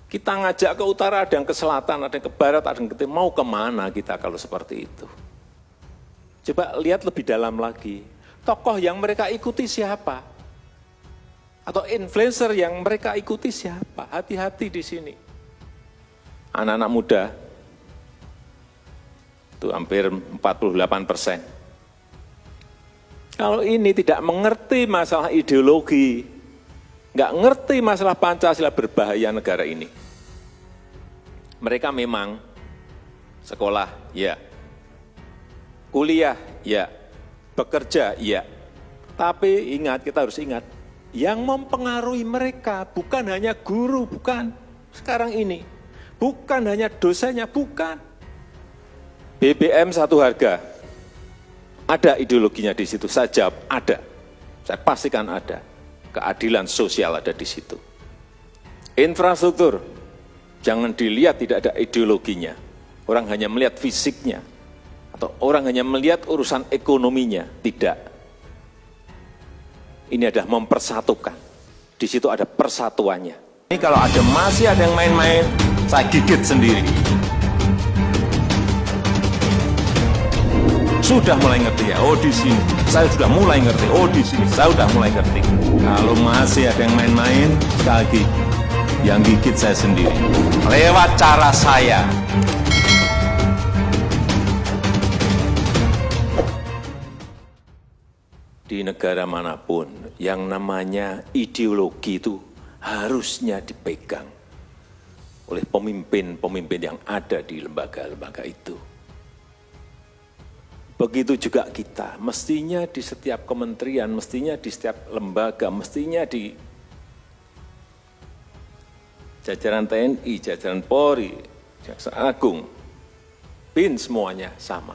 Kita ngajak ke utara, ada yang ke selatan, ada yang ke barat, ada yang ke timur. Mau kemana kita kalau seperti itu? Coba lihat lebih dalam lagi. Tokoh yang mereka ikuti siapa? Atau influencer yang mereka ikuti siapa? Hati-hati di sini. Anak-anak muda, itu hampir 48%. Kalau ini tidak mengerti masalah ideologi, nggak ngerti masalah Pancasila, berbahaya negara ini. Mereka memang sekolah, ya. Kuliah, ya. Bekerja, ya. Tapi ingat, kita harus ingat, yang mempengaruhi mereka bukan hanya guru, bukan. Sekarang ini, bukan hanya dosennya, bukan. BBM satu harga, ada ideologinya di situ. Saya jawab, ada. Saya pastikan ada. Keadilan sosial ada di situ. Infrastruktur, jangan dilihat tidak ada ideologinya. Orang hanya melihat fisiknya. Atau orang hanya melihat urusan ekonominya. Tidak. Ini adalah mempersatukan. Di situ ada persatuannya. Ini kalau masih ada yang main-main, saya gigit sendiri. Sudah mulai ngerti ya, oh di sini. Saya sudah mulai ngerti, oh di sini. Saya sudah mulai ngerti. Kalau masih ada yang main-main, sekali lagi, yang gigit saya sendiri. Lewat cara saya. Di negara manapun, yang namanya ideologi itu harusnya dipegang oleh pemimpin-pemimpin yang ada di lembaga-lembaga itu. Begitu juga kita, mestinya di setiap kementerian, mestinya di setiap lembaga, mestinya di jajaran TNI, jajaran Polri, Jaksa Agung, BIN, semuanya sama.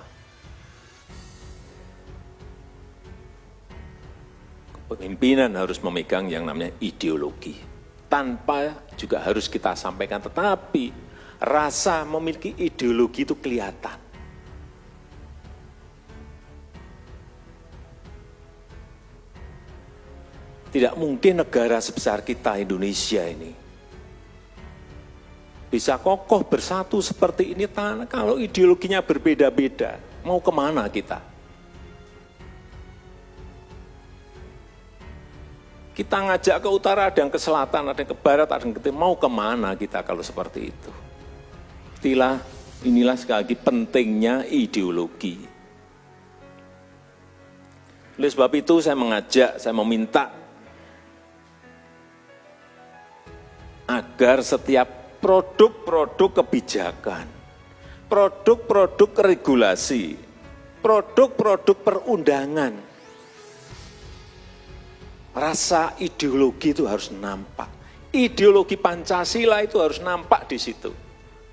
Pemimpinan harus memegang yang namanya ideologi. Tanpa juga harus kita sampaikan, tetapi rasa memiliki ideologi itu kelihatan. Tidak mungkin negara sebesar kita, Indonesia ini, bisa kokoh bersatu seperti ini kalau ideologinya berbeda-beda. Mau kemana kita? Kita ngajak ke utara, ada yang ke selatan, ada yang ke barat, ada yang ke timur. Mau kemana kita kalau seperti itu? Inilah sekali lagi pentingnya ideologi. Oleh sebab itu saya meminta agar setiap produk-produk kebijakan, produk-produk regulasi, produk-produk perundangan, rasa ideologi itu harus nampak. Ideologi Pancasila itu harus nampak di situ.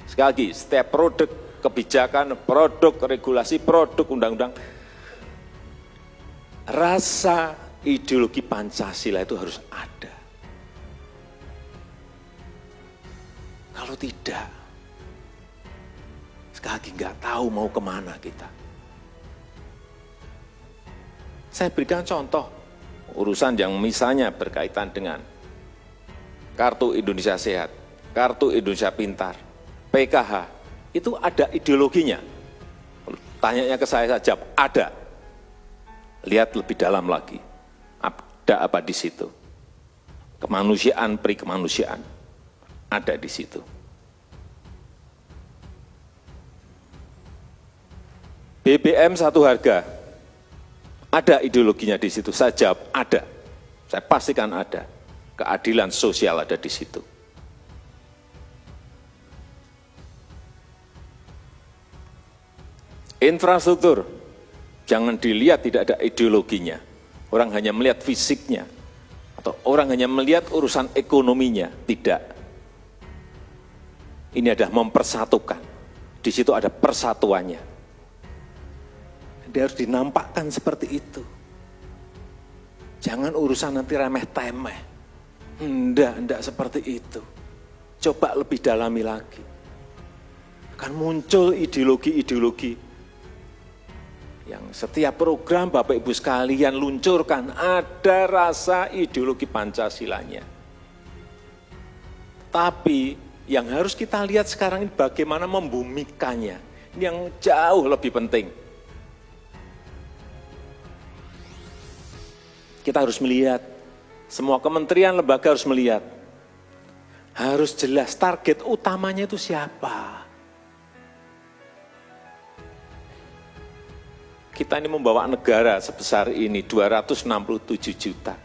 Sekali lagi, setiap produk kebijakan, produk regulasi, produk undang-undang, rasa ideologi Pancasila itu harus ada. Kalau tidak, sekali lagi nggak tahu mau kemana kita. Saya berikan contoh. Urusan yang misalnya berkaitan dengan Kartu Indonesia Sehat, Kartu Indonesia Pintar, PKH, itu ada ideologinya. Tanyanya ke saya jawab, ada. Lihat lebih dalam lagi, ada apa di situ. Kemanusiaan, kemanusiaan, ada di situ. BBM satu harga, ada ideologinya di situ. Saya jawab, ada. Saya pastikan ada. Keadilan sosial ada di situ. Infrastruktur, jangan dilihat tidak ada ideologinya. Orang hanya melihat fisiknya. Atau orang hanya melihat urusan ekonominya. Tidak. Ini adalah mempersatukan. Di situ ada persatuannya. Dia harus dinampakkan seperti itu. Jangan urusan nanti remeh-temeh. Enggak seperti itu. Coba lebih dalami lagi. Akan muncul ideologi-ideologi yang setiap program Bapak Ibu sekalian luncurkan ada rasa ideologi Pancasilanya. Tapi Yang harus kita lihat sekarang ini bagaimana membumikannya. Ini yang jauh lebih penting. Kita harus melihat, semua kementerian, lembaga harus melihat. Harus jelas target utamanya itu siapa. Kita ini membawa negara sebesar ini, 267 juta.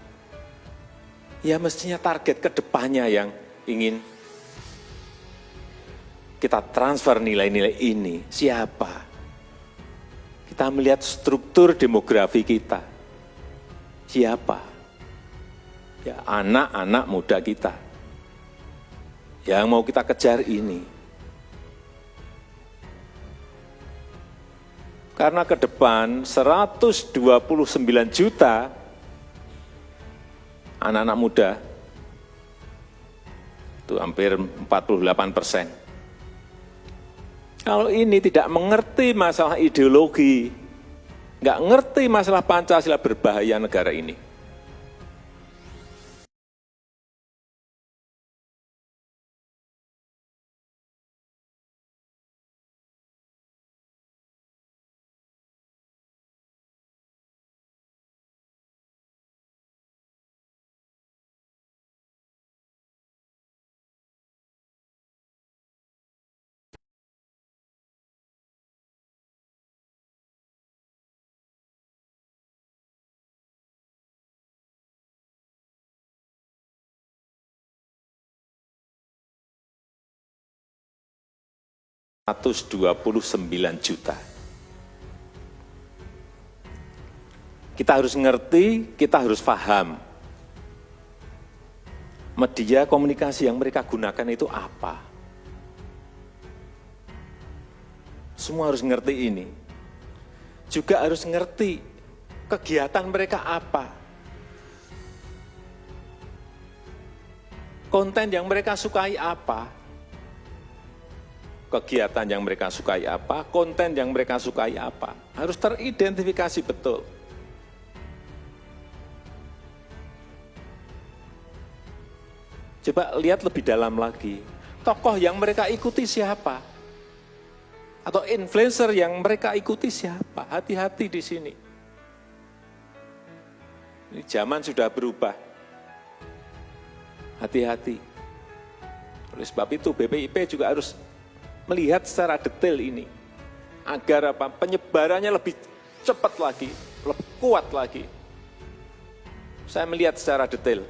Ya mestinya target ke depannya yang ingin kita transfer nilai-nilai ini, siapa? Kita melihat struktur demografi kita, siapa? Ya anak-anak muda kita, yang mau kita kejar ini. Karena ke depan 129 juta anak-anak muda, itu hampir 48%. Kalau ini tidak mengerti masalah ideologi, nggak ngerti masalah Pancasila, berbahaya negara ini. $129 juta. Kita harus ngerti, kita harus paham. Media komunikasi yang mereka gunakan itu apa? Semua harus ngerti ini. Juga harus ngerti kegiatan mereka apa. Konten yang mereka sukai apa? Kegiatan yang mereka sukai apa, konten yang mereka sukai apa, harus teridentifikasi betul. Coba lihat lebih dalam lagi, tokoh yang mereka ikuti siapa? Atau influencer yang mereka ikuti siapa? Hati-hati di sini. Ini zaman sudah berubah. Hati-hati. Oleh sebab itu BPIP juga harus melihat secara detail ini, agar apa? Penyebarannya lebih cepat lagi, lebih kuat lagi. Saya melihat secara detail.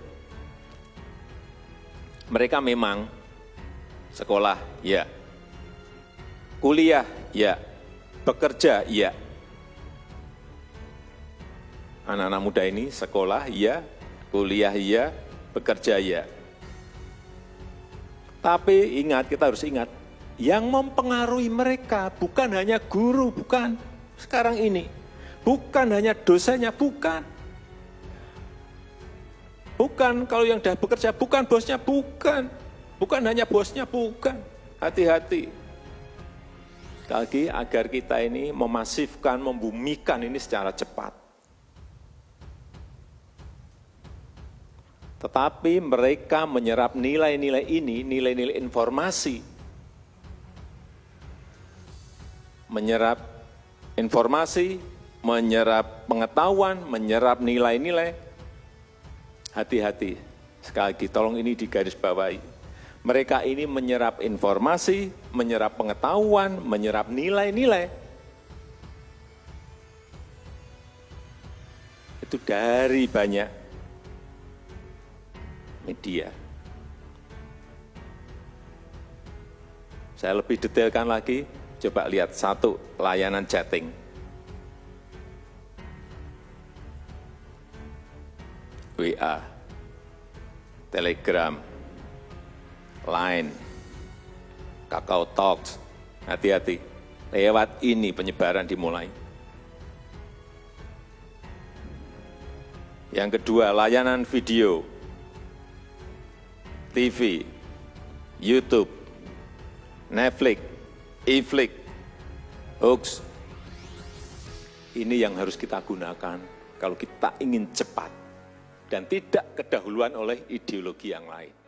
Mereka memang sekolah, ya. Kuliah, ya. Bekerja, ya. Anak-anak muda ini sekolah, ya. Kuliah, ya. Bekerja, ya. Tapi ingat, kita harus ingat, yang mempengaruhi mereka bukan hanya guru, bukan. Sekarang ini, bukan hanya dosennya, bukan. Bukan kalau yang sudah bekerja, bukan bosnya, bukan. Bukan hanya bosnya, bukan. Hati-hati. Sekali lagi, agar kita ini memasifkan, membumikan ini secara cepat. Tetapi mereka menyerap nilai-nilai ini, nilai-nilai informasi, menyerap informasi, menyerap pengetahuan, menyerap nilai-nilai. Hati-hati, sekali lagi tolong ini digarisbawahi. Mereka ini menyerap informasi, menyerap pengetahuan, menyerap nilai-nilai. Itu dari banyak media. Saya lebih detailkan lagi. Coba lihat satu, layanan chatting. WA, Telegram, Line, Kakao Talks. Hati-hati, lewat ini penyebaran dimulai. Yang kedua, layanan video, TV, YouTube, Netflix, e-flick, hoax. Ini yang harus kita gunakan kalau kita ingin cepat dan tidak kedahuluan oleh ideologi yang lain.